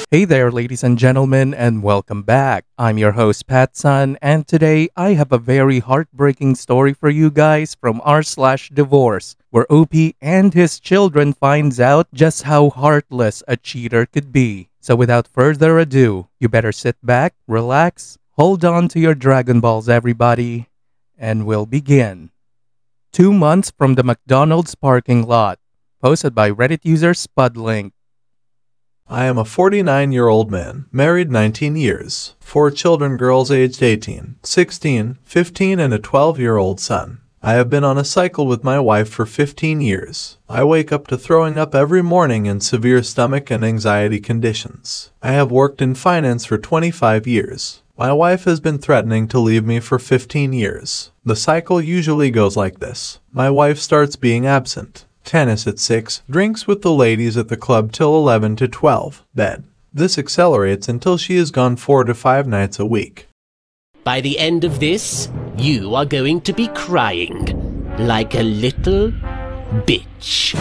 Hey there, ladies and gentlemen, and welcome back. I'm your host, Patsun, and today I have a very heartbreaking story for you guys from r/divorce, where OP and his children finds out just how heartless a cheater could be. So without further ado, you better sit back, relax, hold on to your Dragon Balls, everybody, and we'll begin. 2 months from the McDonald's parking lot. Posted by Reddit user Spudlink. I am a 49-year-old man, married 19 years, 4 children, girls aged 18, 16, 15, and a 12-year-old son. I have been on a cycle with my wife for 15 years. I wake up to throwing up every morning in severe stomach and anxiety conditions. I have worked in finance for 25 years. My wife has been threatening to leave me for 15 years. The cycle usually goes like this. My wife starts being absent. Tennis at 6, drinks with the ladies at the club till 11 to 12, bed. This accelerates until she is gone 4 to 5 nights a week. By the end of this, you are going to be crying like a little bitch.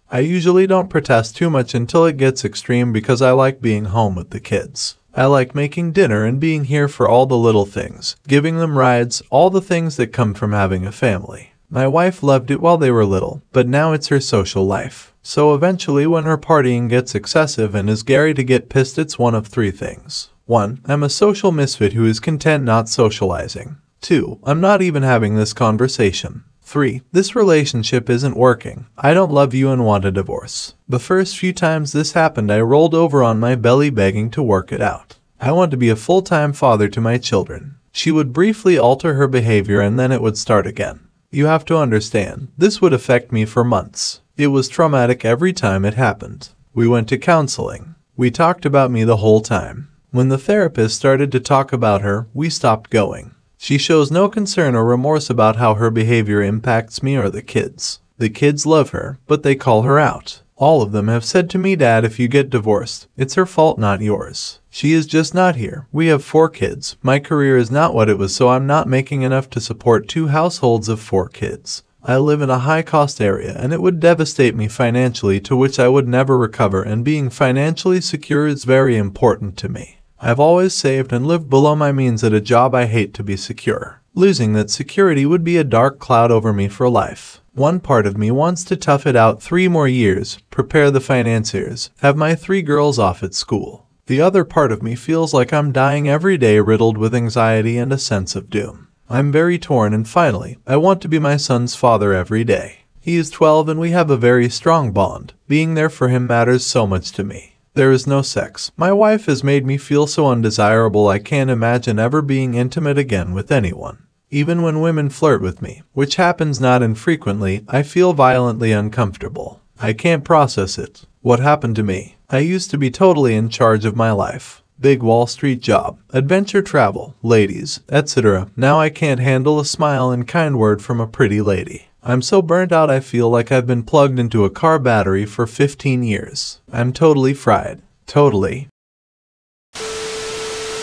I usually don't protest too much until it gets extreme because I like being home with the kids. I like making dinner and being here for all the little things, giving them rides, all the things that come from having a family. My wife loved it while they were little, but now it's her social life. So eventually when her partying gets excessive and is Gary to get pissed, it's one of 3 things. 1. I'm a social misfit who is content not socializing. 2. I'm not even having this conversation. 3. This relationship isn't working. I don't love you and want a divorce. The first few times this happened, I rolled over on my belly begging to work it out. I want to be a full-time father to my children. She would briefly alter her behavior and then it would start again. You have to understand, this would affect me for months. It was traumatic every time it happened. We went to counseling. We talked about me the whole time. When the therapist started to talk about her, we stopped going. She shows no concern or remorse about how her behavior impacts me or the kids. The kids love her, but they call her out. All of them have said to me, "Dad, if you get divorced, it's her fault, not yours. She is just not here. We have 4 kids. My career is not what it was, so I'm not making enough to support 2 households of 4 kids. I live in a high-cost area, and it would devastate me financially, to which I would never recover, and being financially secure is very important to me. I've always saved and lived below my means at a job I hate to be secure. Losing that security would be a dark cloud over me for life. One part of me wants to tough it out 3 more years, prepare the financiers, have my 3 girls off at school. The other part of me feels like I'm dying every day, riddled with anxiety and a sense of doom. I'm very torn, and finally, I want to be my son's father every day. He is 12 and we have a very strong bond. Being there for him matters so much to me. There is no sex. My wife has made me feel so undesirable I can't imagine ever being intimate again with anyone. Even when women flirt with me, which happens not infrequently, I feel violently uncomfortable. I can't process it. What happened to me? I used to be totally in charge of my life. Big Wall Street job, adventure travel, ladies, etc. Now I can't handle a smile and kind word from a pretty lady. I'm so burnt out I feel like I've been plugged into a car battery for 15 years. I'm totally fried. Totally.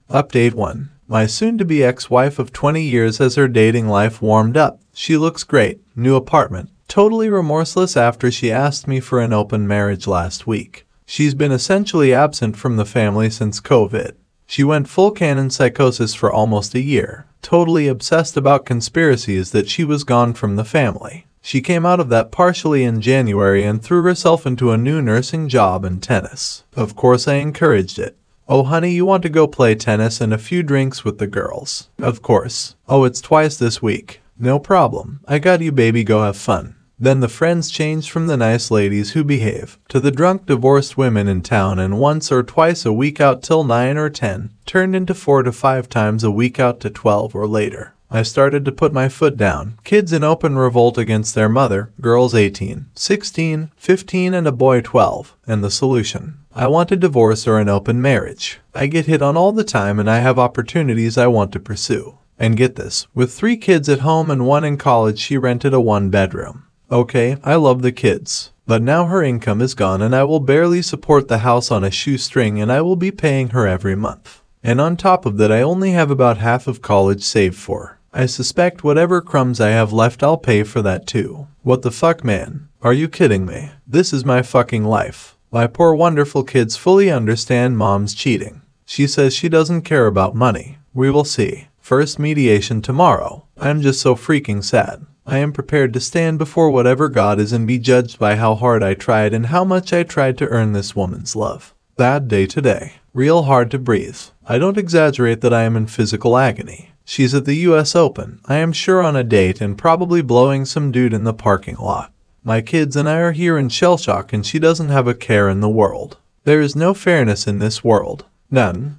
Update 1. My soon-to-be ex-wife of 20 years has her dating life warmed up. She looks great. New apartment. Totally remorseless after she asked me for an open marriage last week. She's been essentially absent from the family since COVID. She went full canon psychosis for almost a year. Totally obsessed about conspiracies that she was gone from the family. She came out of that partially in January and threw herself into a new nursing job and tennis. Of course I encouraged it. "Oh honey, you want to go play tennis and a few drinks with the girls?" "Of course." "Oh, it's twice this week." "No problem. I got you, baby, go have fun." Then the friends changed from the nice ladies who behave to the drunk divorced women in town, and once or twice a week out till 9 or 10 turned into 4 to 5 times a week out to 12 or later. I started to put my foot down. Kids in open revolt against their mother, girls 18, 16, 15 and a boy 12, and the solution. I want a divorce or an open marriage. I get hit on all the time and I have opportunities I want to pursue. And get this, with 3 kids at home and 1 in college, she rented a 1-bedroom. Okay, I love the kids. But now her income is gone and I will barely support the house on a shoestring, and I will be paying her every month. And on top of that, I only have about half of college saved for. I suspect whatever crumbs I have left I'll pay for that too. What the fuck, man? Are you kidding me? This is my fucking life. My poor wonderful kids fully understand mom's cheating. She says she doesn't care about money. We will see. First mediation tomorrow. I'm just so freaking sad. I am prepared to stand before whatever God is and be judged by how hard I tried and how much I tried to earn this woman's love. Bad day today. Real hard to breathe. I don't exaggerate that I am in physical agony. She's at the US Open, I am sure on a date and probably blowing some dude in the parking lot. My kids and I are here in shell shock and she doesn't have a care in the world. There is no fairness in this world. None.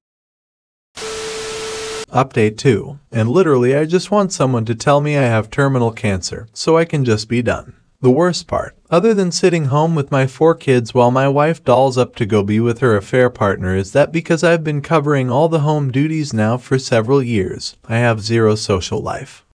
Update 2. And literally I just want someone to tell me I have terminal cancer so I can just be done. The worst part, other than sitting home with my 4 kids while my wife dolls up to go be with her affair partner, is that because I've been covering all the home duties now for several years, I have zero social life.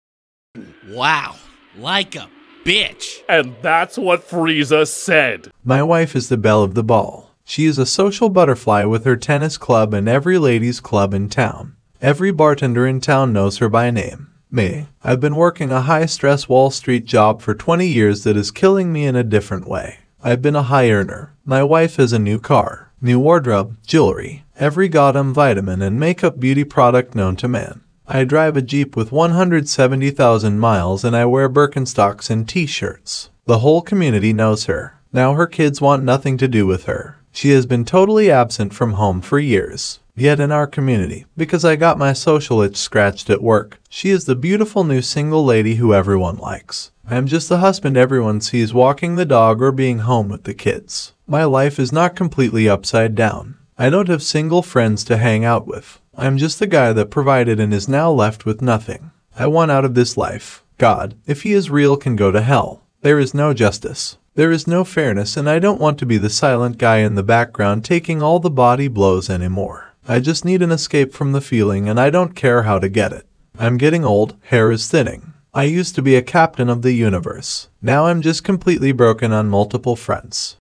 Wow, like a bitch. And that's what Frieza said. My wife is the belle of the ball. She is a social butterfly with her tennis club and every ladies' club in town. Every bartender in town knows her by name. Me. I've been working a high-stress Wall Street job for 20 years that is killing me in a different way. I've been a high earner. My wife has a new car, new wardrobe, jewelry, every goddamn vitamin and makeup beauty product known to man. I drive a Jeep with 170,000 miles and I wear Birkenstocks and t-shirts. The whole community knows her. Now her kids want nothing to do with her. She has been totally absent from home for years. Yet in our community, because I got my social itch scratched at work, she is the beautiful new single lady who everyone likes. I am just the husband everyone sees walking the dog or being home with the kids. My life is not completely upside down. I don't have single friends to hang out with. I am just the guy that provided and is now left with nothing. I want out of this life. God, if he is real, can go to hell. There is no justice. There is no fairness, and I don't want to be the silent guy in the background taking all the body blows anymore. I just need an escape from the feeling and I don't care how to get it. I'm getting old, hair is thinning. I used to be a captain of the universe. Now I'm just completely broken on multiple fronts.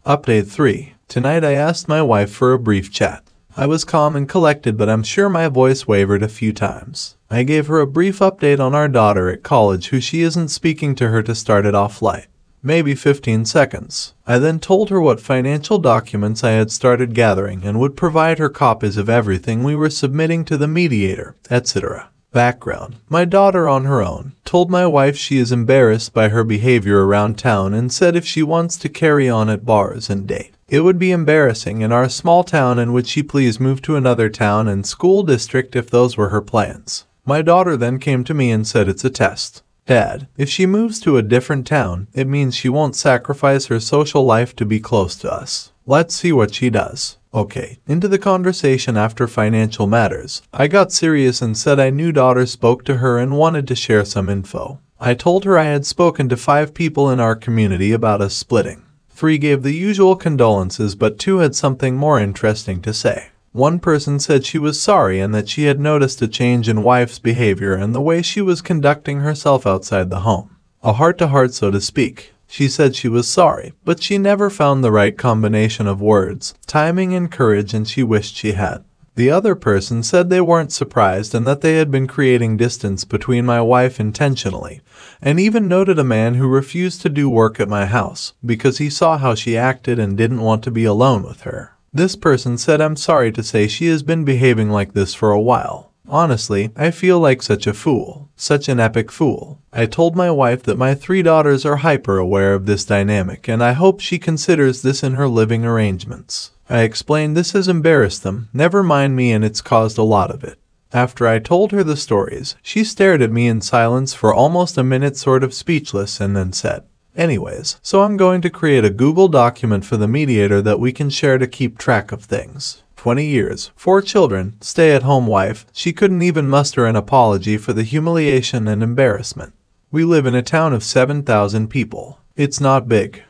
Update 3. Tonight I asked my wife for a brief chat. I was calm and collected, but I'm sure my voice wavered a few times. I gave her a brief update on our daughter at college who she isn't speaking to her to start it off light. Maybe 15 seconds. I then told her what financial documents I had started gathering and would provide her copies of everything we were submitting to the mediator, etc. Background. My daughter on her own told my wife she is embarrassed by her behavior around town and said if she wants to carry on at bars and date, it would be embarrassing in our small town and would she please move to another town and school district if those were her plans. My daughter then came to me and said it's a test. Dad, if she moves to a different town, it means she won't sacrifice her social life to be close to us. Let's see what she does. Okay, into the conversation after financial matters. I got serious and said I knew daughter spoke to her and wanted to share some info. I told her I had spoken to 5 people in our community about us splitting. 3 gave the usual condolences, but 2 had something more interesting to say. One person said she was sorry and that she had noticed a change in wife's behavior and the way she was conducting herself outside the home. A heart-to-heart, so to speak. She said she was sorry, but she never found the right combination of words, timing, and courage, and she wished she had. The other person said they weren't surprised and that they had been creating distance between my wife intentionally, and even noted a man who refused to do work at my house because he saw how she acted and didn't want to be alone with her. This person said I'm sorry to say she has been behaving like this for a while. Honestly, I feel like such a fool. Such an epic fool. I told my wife that my 3 daughters are hyper aware of this dynamic and I hope she considers this in her living arrangements. I explained this has embarrassed them, never mind me, and it's caused a lot of it. After I told her the stories, she stared at me in silence for almost a minute, sort of speechless, and then said, "Anyways, so I'm going to create a Google document for the mediator that we can share to keep track of things. 20 years, 4 children, stay-at-home wife, she couldn't even muster an apology for the humiliation and embarrassment. We live in a town of 7,000 people. It's not big."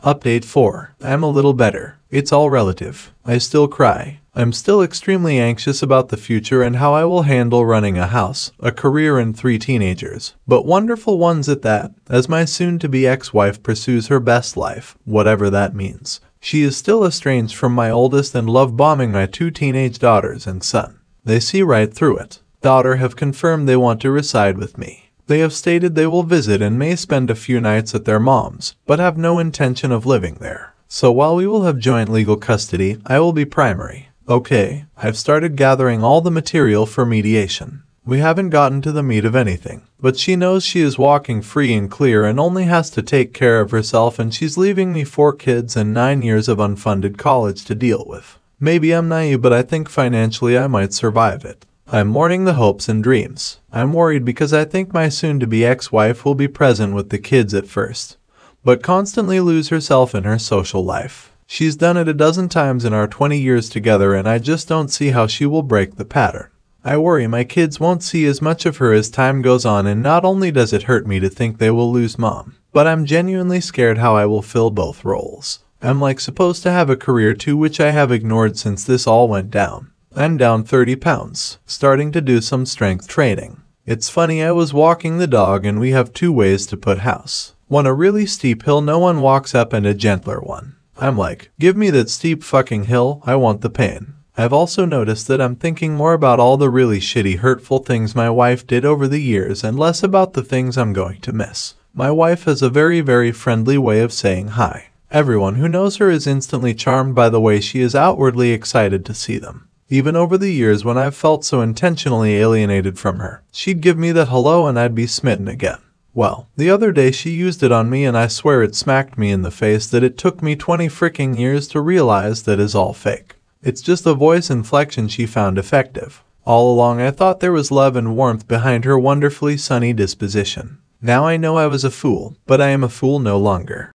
Update 4. I'm a little better. It's all relative. I still cry. I'm still extremely anxious about the future and how I will handle running a house, a career, and 3 teenagers, but wonderful ones at that, as my soon-to-be ex-wife pursues her best life, whatever that means. She is still estranged from my oldest and love bombing my 2 teenage daughters and son. They see right through it. Daughter have confirmed they want to reside with me. They have stated they will visit and may spend a few nights at their mom's, but have no intention of living there. So while we will have joint legal custody, I will be primary. Okay, I've started gathering all the material for mediation. We haven't gotten to the meat of anything, but she knows she is walking free and clear and only has to take care of herself, and she's leaving me 4 kids and 9 years of unfunded college to deal with. Maybe I'm naive, but I think financially I might survive it. I'm mourning the hopes and dreams. I'm worried because I think my soon-to-be ex-wife will be present with the kids at first, but constantly lose herself in her social life. She's done it a dozen times in our 20 years together, and I just don't see how she will break the pattern. I worry my kids won't see as much of her as time goes on, and not only does it hurt me to think they will lose mom, but I'm genuinely scared how I will fill both roles. I'm like supposed to have a career too, which I have ignored since this all went down. I'm down 30 pounds, starting to do some strength training. It's funny, I was walking the dog and we have 2 ways to put house. One a really steep hill no one walks up and a gentler one. I'm like, give me that steep fucking hill, I want the pain. I've also noticed that I'm thinking more about all the really shitty hurtful things my wife did over the years and less about the things I'm going to miss. My wife has a very friendly way of saying hi. Everyone who knows her is instantly charmed by the way she is outwardly excited to see them. Even over the years when I've felt so intentionally alienated from her, she'd give me that hello and I'd be smitten again. Well, the other day she used it on me, and I swear it smacked me in the face that it took me 20 freaking years to realize that is all fake. It's just the voice inflection she found effective. All along I thought there was love and warmth behind her wonderfully sunny disposition. Now I know I was a fool, but I am a fool no longer.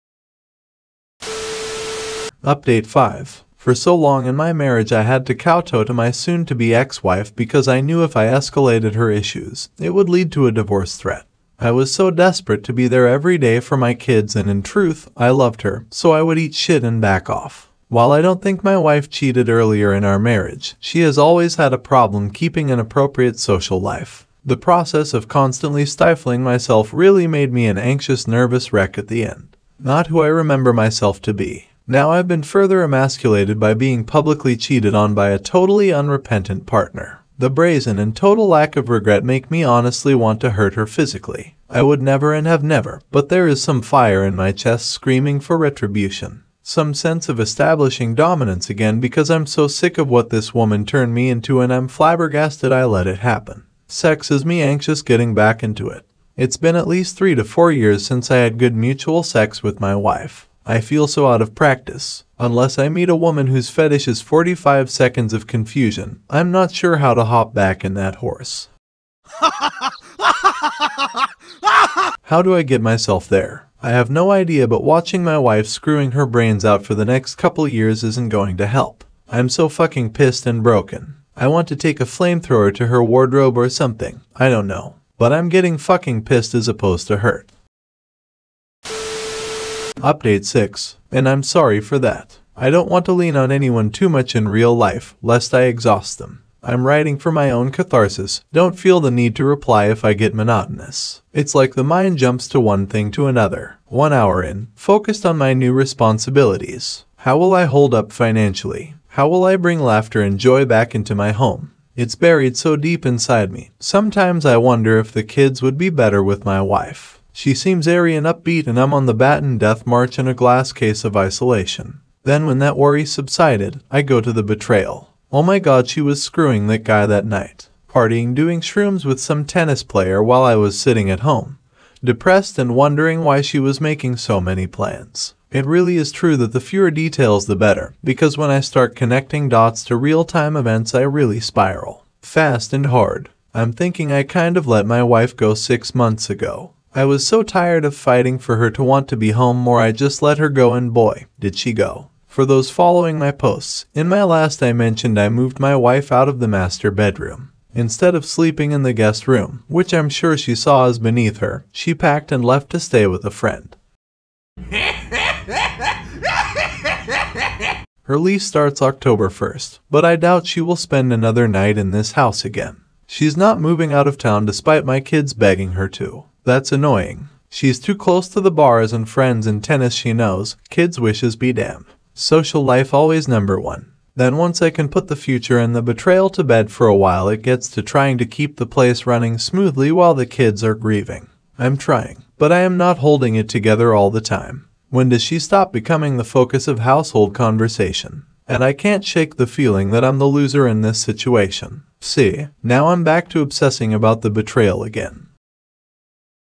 Update 5. For so long in my marriage I had to kowtow to my soon-to-be ex-wife because I knew if I escalated her issues, it would lead to a divorce threat. I was so desperate to be there every day for my kids, and in truth, I loved her, so I would eat shit and back off. While I don't think my wife cheated earlier in our marriage, she has always had a problem keeping an appropriate social life. The process of constantly stifling myself really made me an anxious, nervous wreck at the end. Not who I remember myself to be. Now I've been further emasculated by being publicly cheated on by a totally unrepentant partner. The brazen and total lack of regret make me honestly want to hurt her physically. I would never and have never, but there is some fire in my chest screaming for retribution. Some sense of establishing dominance again, because I'm so sick of what this woman turned me into, and I'm flabbergasted I let it happen. Sex is me anxious getting back into it. It's been at least 3 to 4 years since I had good mutual sex with my wife. I feel so out of practice. Unless I meet a woman whose fetish is 45 seconds of confusion, I'm not sure how to hop back in that horse. How do I get myself there? I have no idea, but watching my wife screwing her brains out for the next couple years isn't going to help. I'm so fucking pissed and broken. I want to take a flamethrower to her wardrobe or something. I don't know. But I'm getting fucking pissed as opposed to hurt. Update 6. And I'm sorry for that. I don't want to lean on anyone too much in real life, lest I exhaust them. I'm writing for my own catharsis. Don't feel the need to reply if I get monotonous. It's like the mind jumps to one thing to another. 1 hour in, focused on my new responsibilities. How will I hold up financially? How will I bring laughter and joy back into my home? It's buried so deep inside me. Sometimes I wonder if the kids would be better with my wife. She seems airy and upbeat, and I'm on the batten death march in a glass case of isolation. Then when that worry subsided, I go to the betrayal. Oh my god, she was screwing that guy that night. Partying, doing shrooms with some tennis player while I was sitting at home. Depressed and wondering why she was making so many plans. It really is true that the fewer details the better, because when I start connecting dots to real-time events I really spiral. Fast and hard. I'm thinking I kind of let my wife go 6 months ago. I was so tired of fighting for her to want to be home more, I just let her go, and boy, did she go. For those following my posts, in my last I mentioned I moved my wife out of the master bedroom. Instead of sleeping in the guest room, which I'm sure she saw as beneath her, she packed and left to stay with a friend. Her lease starts October 1st, but I doubt she will spend another night in this house again. She's not moving out of town despite my kids begging her to. That's annoying. She's too close to the bars and friends and tennis, she knows. Kids' wishes be damned. Social life always number one. Then once I can put the future and the betrayal to bed for a while, it gets to trying to keep the place running smoothly while the kids are grieving. I'm trying, but I am not holding it together all the time. When does she stop becoming the focus of household conversation? And I can't shake the feeling that I'm the loser in this situation. See, now I'm back to obsessing about the betrayal again.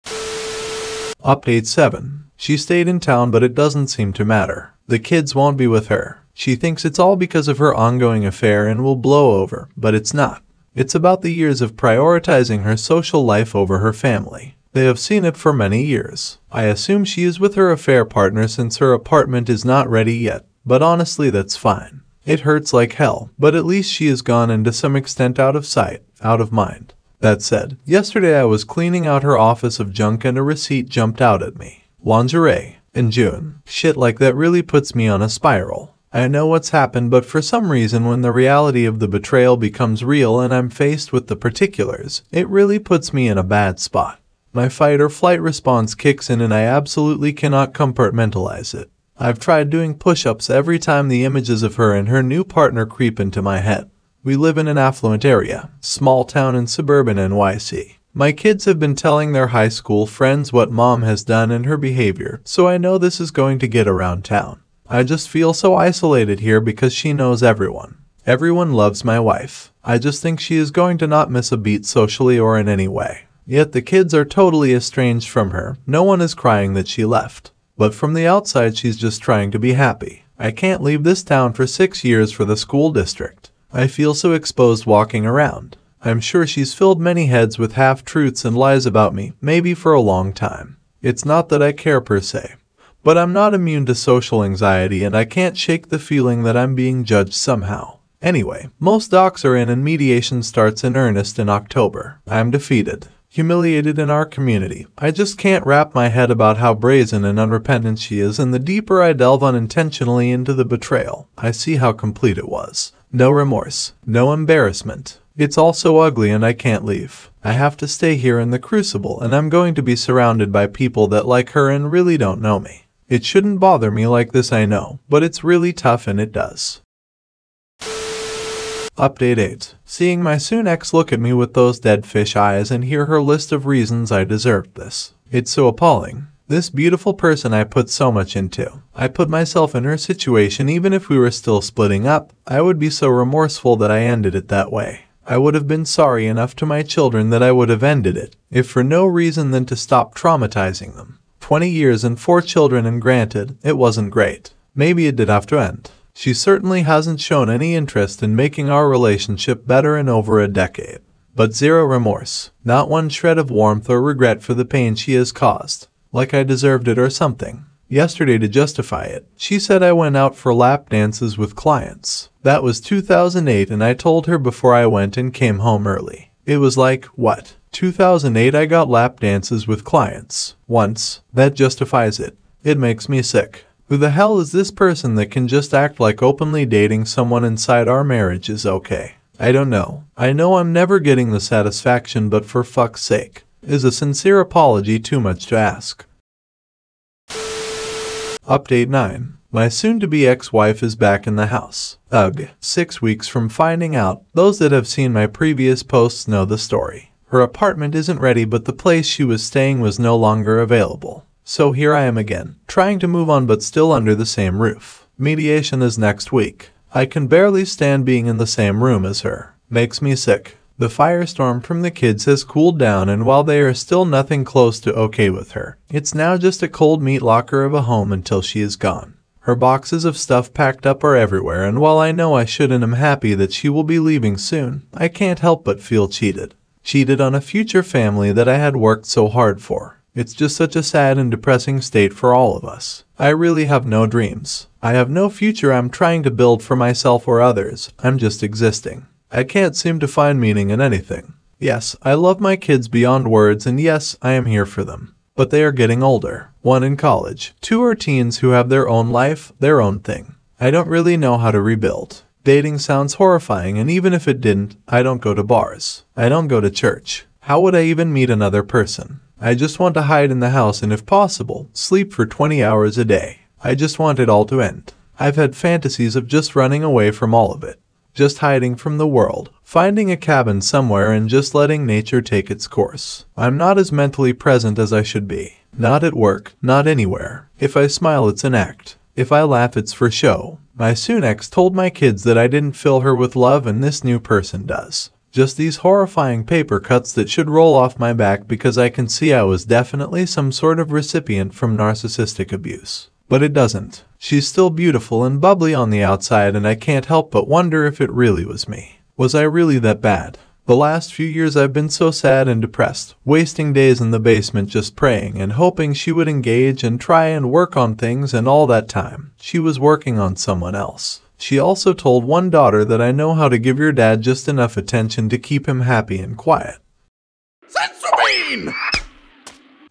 Update 7. She stayed in town, but it doesn't seem to matter. The kids won't be with her. She thinks it's all because of her ongoing affair and will blow over, but it's not. It's about the years of prioritizing her social life over her family. They have seen it for many years. I assume she is with her affair partner since her apartment is not ready yet, but honestly that's fine. It hurts like hell, but at least she is gone and to some extent out of sight, out of mind. That said, yesterday I was cleaning out her office of junk and a receipt jumped out at me. Lingerie. In June. Shit like that really puts me on a spiral. I know what's happened, but for some reason when the reality of the betrayal becomes real and I'm faced with the particulars, it really puts me in a bad spot. My fight or flight response kicks in and I absolutely cannot compartmentalize it. I've tried doing push-ups every time the images of her and her new partner creep into my head. We live in an affluent area, small town in suburban NYC. My kids have been telling their high school friends what mom has done and her behavior, so I know this is going to get around town. I just feel so isolated here because she knows everyone. Everyone loves my wife. I just think she is going to not miss a beat socially or in any way. Yet the kids are totally estranged from her. No one is crying that she left. But from the outside she's just trying to be happy. I can't leave this town for 6 years for the school district. I feel so exposed walking around. I'm sure she's filled many heads with half-truths and lies about me, maybe for a long time. It's not that I care per se. But I'm not immune to social anxiety and I can't shake the feeling that I'm being judged somehow. Anyway, most docs are in and mediation starts in earnest in October. I'm defeated. Humiliated in our community. I just can't wrap my head about how brazen and unrepentant she is, and the deeper I delve unintentionally into the betrayal, I see how complete it was. No remorse. No embarrassment. It's all so ugly and I can't leave. I have to stay here in the crucible and I'm going to be surrounded by people that like her and really don't know me. It shouldn't bother me like this, I know, but it's really tough and it does. Update 8. Seeing my soon ex look at me with those dead fish eyes and hear her list of reasons I deserved this. It's so appalling. This beautiful person I put so much into. I put myself in her situation. Even if we were still splitting up, I would be so remorseful that I ended it that way. I would have been sorry enough to my children that I would have ended it, if for no reason than to stop traumatizing them. 20 years and 4 children, and granted, it wasn't great. Maybe it did have to end. She certainly hasn't shown any interest in making our relationship better in over a decade. But zero remorse. Not one shred of warmth or regret for the pain she has caused. Like I deserved it or something. Yesterday, to justify it, she said I went out for lap dances with clients. That was 2008 and I told her before I went and came home early. It was like, what? 2008 I got lap dances with clients. Once. That justifies it. It makes me sick. Who the hell is this person that can just act like openly dating someone inside our marriage is okay? I don't know. I know I'm never getting the satisfaction, but for fuck's sake. Is a sincere apology too much to ask? Update 9. My soon-to-be ex-wife is back in the house. Ugh. 6 weeks from finding out. Those that have seen my previous posts know the story. Her apartment isn't ready, but the place she was staying was no longer available. So here I am again, trying to move on but still under the same roof. Mediation is next week. I can barely stand being in the same room as her. Makes me sick. The firestorm from the kids has cooled down, and while they are still nothing close to okay with her, it's now just a cold meat locker of a home until she is gone. Her boxes of stuff packed up are everywhere, and while I know I should and am happy that she will be leaving soon, I can't help but feel cheated. Cheated on a future family that I had worked so hard for. It's just such a sad and depressing state for all of us. I really have no dreams. I have no future I'm trying to build for myself or others. I'm just existing. I can't seem to find meaning in anything. Yes, I love my kids beyond words, and yes, I am here for them. But they are getting older. 1 in college. 2 are teens who have their own life, their own thing. I don't really know how to rebuild. Dating sounds horrifying, and even if it didn't, I don't go to bars. I don't go to church. How would I even meet another person? I just want to hide in the house and, if possible, sleep for 20 hours a day. I just want it all to end. I've had fantasies of just running away from all of it. Just hiding from the world, finding a cabin somewhere and just letting nature take its course. I'm not as mentally present as I should be. Not at work, not anywhere. If I smile, it's an act. If I laugh, it's for show. My soon ex told my kids that I didn't fill her with love and this new person does. Just these horrifying paper cuts that should roll off my back because I can see I was definitely some sort of recipient from narcissistic abuse. But it doesn't. She's still beautiful and bubbly on the outside, and I can't help but wonder if it really was me. Was I really that bad? The last few years I've been so sad and depressed, wasting days in the basement just praying and hoping she would engage and try and work on things, and all that time, she was working on someone else. She also told one daughter that I know how to give your dad just enough attention to keep him happy and quiet. Sensorbine!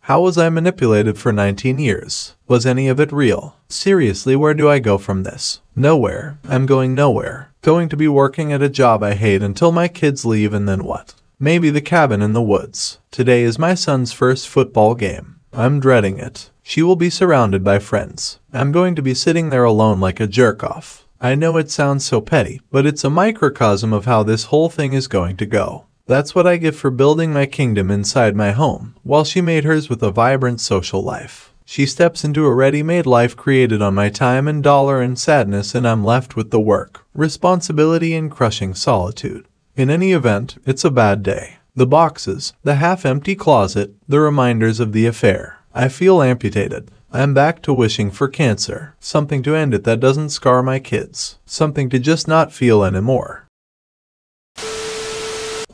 How was I manipulated for 19 years? Was any of it real? Seriously, where do I go from this? Nowhere. I'm going nowhere. Going to be working at a job I hate until my kids leave, and then what? Maybe the cabin in the woods. Today is my son's first football game. I'm dreading it. She will be surrounded by friends. I'm going to be sitting there alone like a jerk-off. I know it sounds so petty, but it's a microcosm of how this whole thing is going to go. That's what I get for building my kingdom inside my home, while she made hers with a vibrant social life. She steps into a ready-made life created on my time and dollar and sadness, and I'm left with the work, responsibility, and crushing solitude. In any event, it's a bad day. The boxes, the half-empty closet, the reminders of the affair. I feel amputated. I'm back to wishing for cancer, something to end it that doesn't scar my kids, something to just not feel anymore.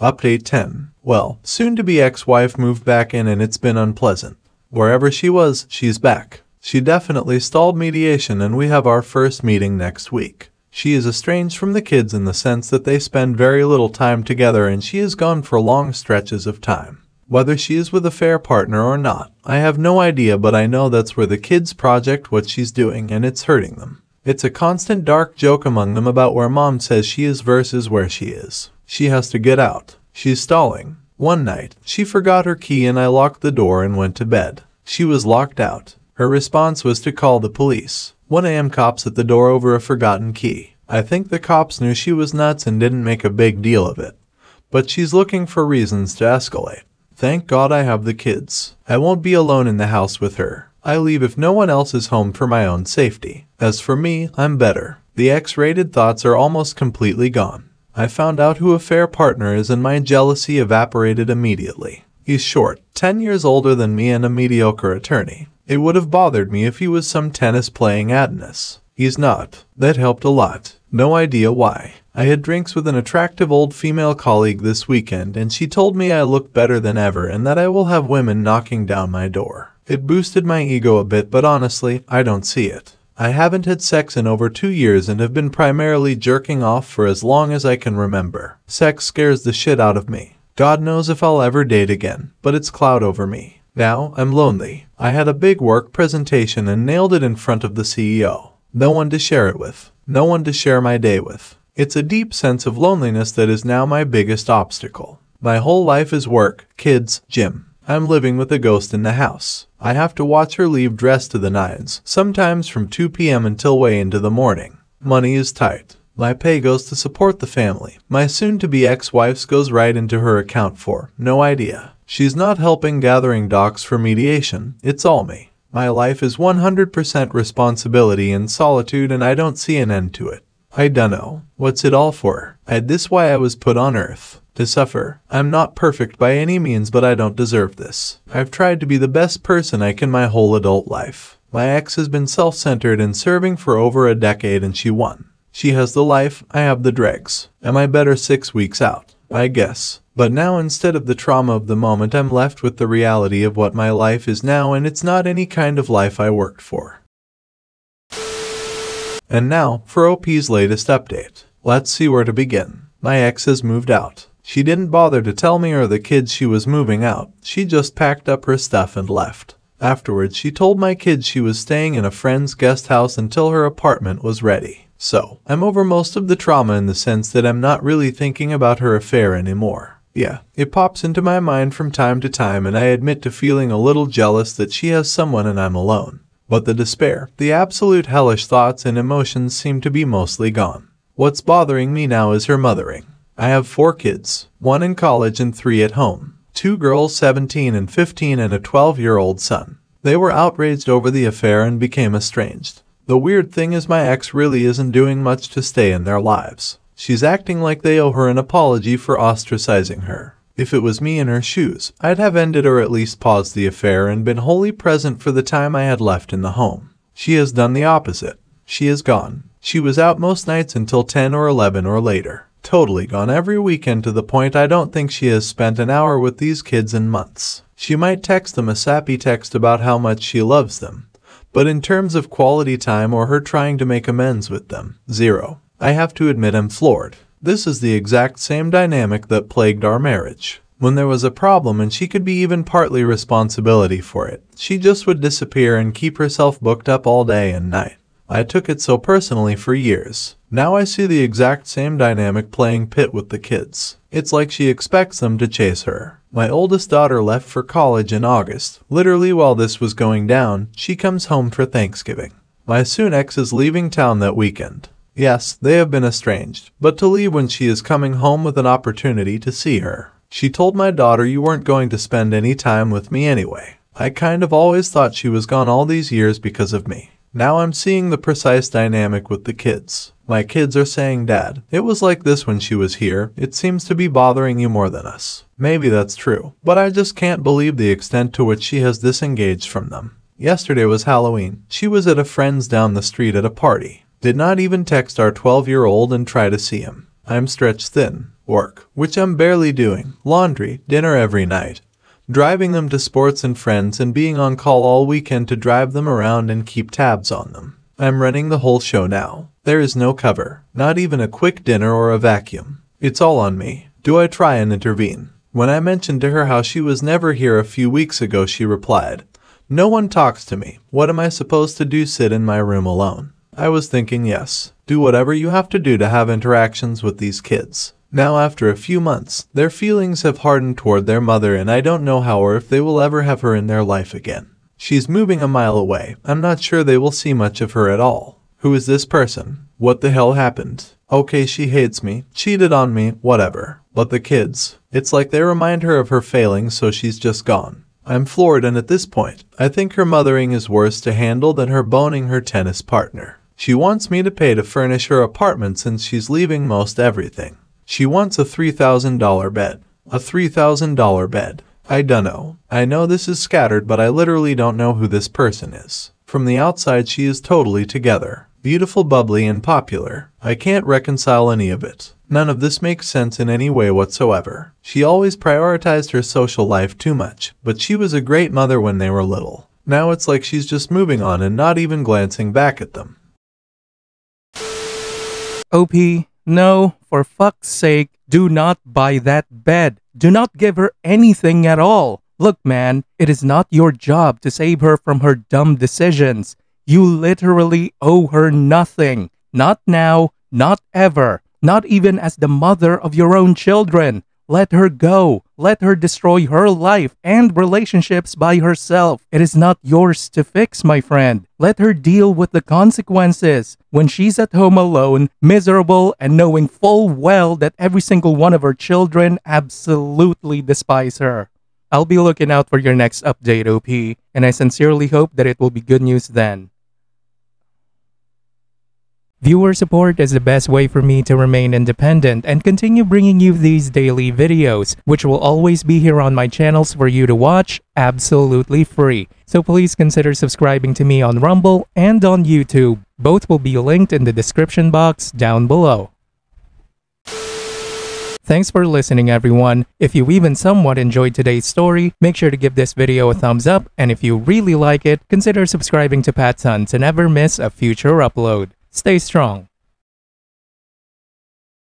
Update 10. Well, soon-to-be ex-wife moved back in, and it's been unpleasant. Wherever she was, she's back. She definitely stalled mediation, and we have our first meeting next week. She is estranged from the kids in the sense that they spend very little time together, and she is gone for long stretches of time. Whether she is with a fair partner or not, I have no idea, but I know that's where the kids project what she's doing, and it's hurting them. It's a constant dark joke among them about where mom says she is versus where she is. She has to get out. She's stalling. One night, she forgot her key and I locked the door and went to bed. She was locked out. Her response was to call the police. 1 a.m. cops at the door over a forgotten key. I think the cops knew she was nuts and didn't make a big deal of it. But she's looking for reasons to escalate. Thank God I have the kids. I won't be alone in the house with her. I leave if no one else is home for my own safety. As for me, I'm better. The X-rated thoughts are almost completely gone. I found out who a fair partner is and my jealousy evaporated immediately. He's short, 10 years older than me, and a mediocre attorney. It would have bothered me if he was some tennis-playing Adonis. He's not. That helped a lot. No idea why. I had drinks with an attractive old female colleague this weekend, and she told me I look better than ever and that I will have women knocking down my door. It boosted my ego a bit, but honestly, I don't see it. I haven't had sex in over 2 years and have been primarily jerking off for as long as I can remember. Sex scares the shit out of me. God knows if I'll ever date again, but it's cloud over me. Now, I'm lonely. I had a big work presentation and nailed it in front of the CEO. No one to share it with. No one to share my day with. It's a deep sense of loneliness that is now my biggest obstacle. My whole life is work, kids, gym. I'm living with a ghost in the house. I have to watch her leave dressed to the nines, sometimes from 2 p.m. until way into the morning. Money is tight. My pay goes to support the family. My soon-to-be ex-wife's goes right into her account for no idea. She's not helping gathering docs for mediation. It's all me. My life is 100% responsibility and solitude, and I don't see an end to it. I dunno. What's it all for? This why I was put on earth. To suffer. I'm not perfect by any means, but I don't deserve this. I've tried to be the best person I can my whole adult life. My ex has been self-centered and serving for over a decade, and she won. She has the life, I have the dregs. Am I better 6 weeks out? I guess. But now, instead of the trauma of the moment, I'm left with the reality of what my life is now, and it's not any kind of life I worked for. And now, for OP's latest update. Let's see where to begin. My ex has moved out. She didn't bother to tell me or the kids she was moving out. She just packed up her stuff and left. Afterwards, she told my kids she was staying in a friend's guest house until her apartment was ready. So, I'm over most of the trauma in the sense that I'm not really thinking about her affair anymore. Yeah, it pops into my mind from time to time, and I admit to feeling a little jealous that she has someone and I'm alone. But the despair, the absolute hellish thoughts and emotions seem to be mostly gone. What's bothering me now is her mothering. I have 4 kids, 1 in college and 3 at home. 2 girls 17 and 15 and a 12-year-old son. They were outraged over the affair and became estranged. The weird thing is my ex really isn't doing much to stay in their lives. She's acting like they owe her an apology for ostracizing her. If it was me in her shoes, I'd have ended or at least paused the affair and been wholly present for the time I had left in the home. She has done the opposite. She is gone. She was out most nights until 10 or 11 or later. Totally gone every weekend to the point I don't think she has spent an hour with these kids in months. She might text them a sappy text about how much she loves them. But in terms of quality time or her trying to make amends with them, 0. I have to admit I'm floored. This is the exact same dynamic that plagued our marriage. When there was a problem and she could be even partly responsibility for it, she just would disappear and keep herself booked up all day and night. I took it so personally for years. Now I see the exact same dynamic playing pit with the kids. It's like she expects them to chase her. My oldest daughter left for college in August. Literally while this was going down, she comes home for Thanksgiving. My soon ex is leaving town that weekend. Yes, they have been estranged, but to leave when she is coming home with an opportunity to see her. She told my daughter you weren't going to spend any time with me anyway. I kind of always thought she was gone all these years because of me. Now I'm seeing the precise dynamic with the kids. My kids are saying, "Dad, it was like this when she was here. It seems to be bothering you more than us." Maybe that's true, but I just can't believe the extent to which she has disengaged from them. Yesterday was Halloween. She was at a friend's down the street at a party. Did not even text our 12-year-old and try to see him. I'm stretched thin. Work, which I'm barely doing. Laundry, dinner every night. Driving them to sports and friends and being on call all weekend to drive them around and keep tabs on them. I'm running the whole show now. There is no cover, not even a quick dinner or a vacuum. It's all on me. Do I try and intervene? When I mentioned to her how she was never here a few weeks ago, she replied, "No one talks to me. What am I supposed to do, sit in my room alone?" I was thinking, yes, do whatever you have to do to have interactions with these kids. Now after a few months, their feelings have hardened toward their mother and I don't know how or if they will ever have her in their life again. She's moving a mile away. I'm not sure they will see much of her at all. Who is this person? What the hell happened? Okay, she hates me, cheated on me, whatever. But the kids, it's like they remind her of her failings so she's just gone. I'm floored and at this point, I think her mothering is worse to handle than her boning her tennis partner. She wants me to pay to furnish her apartment since she's leaving most everything. She wants a $3,000 bed. A $3,000 bed. I dunno. I know this is scattered, but I literally don't know who this person is. From the outside, she is totally together. Beautiful, bubbly, and popular. I can't reconcile any of it. None of this makes sense in any way whatsoever. She always prioritized her social life too much, but she was a great mother when they were little. Now it's like she's just moving on and not even glancing back at them. OP, no, for fuck's sake, do not buy that bed. Do not give her anything at all. Look, man, it is not your job to save her from her dumb decisions. You literally owe her nothing. Not now, not ever. Not even as the mother of your own children. Let her go. Let her destroy her life and relationships by herself. It is not yours to fix, my friend. Let her deal with the consequences. When she's at home alone, miserable, and knowing full well that every single one of her children absolutely despise her. I'll be looking out for your next update, OP, and I sincerely hope that it will be good news then. Viewer support is the best way for me to remain independent and continue bringing you these daily videos, which will always be here on my channels for you to watch absolutely free. So please consider subscribing to me on Rumble and on YouTube. Both will be linked in the description box down below. Thanks for listening, everyone. If you even somewhat enjoyed today's story, make sure to give this video a thumbs up, and if you really like it, consider subscribing to PattSun to never miss a future upload. Stay strong.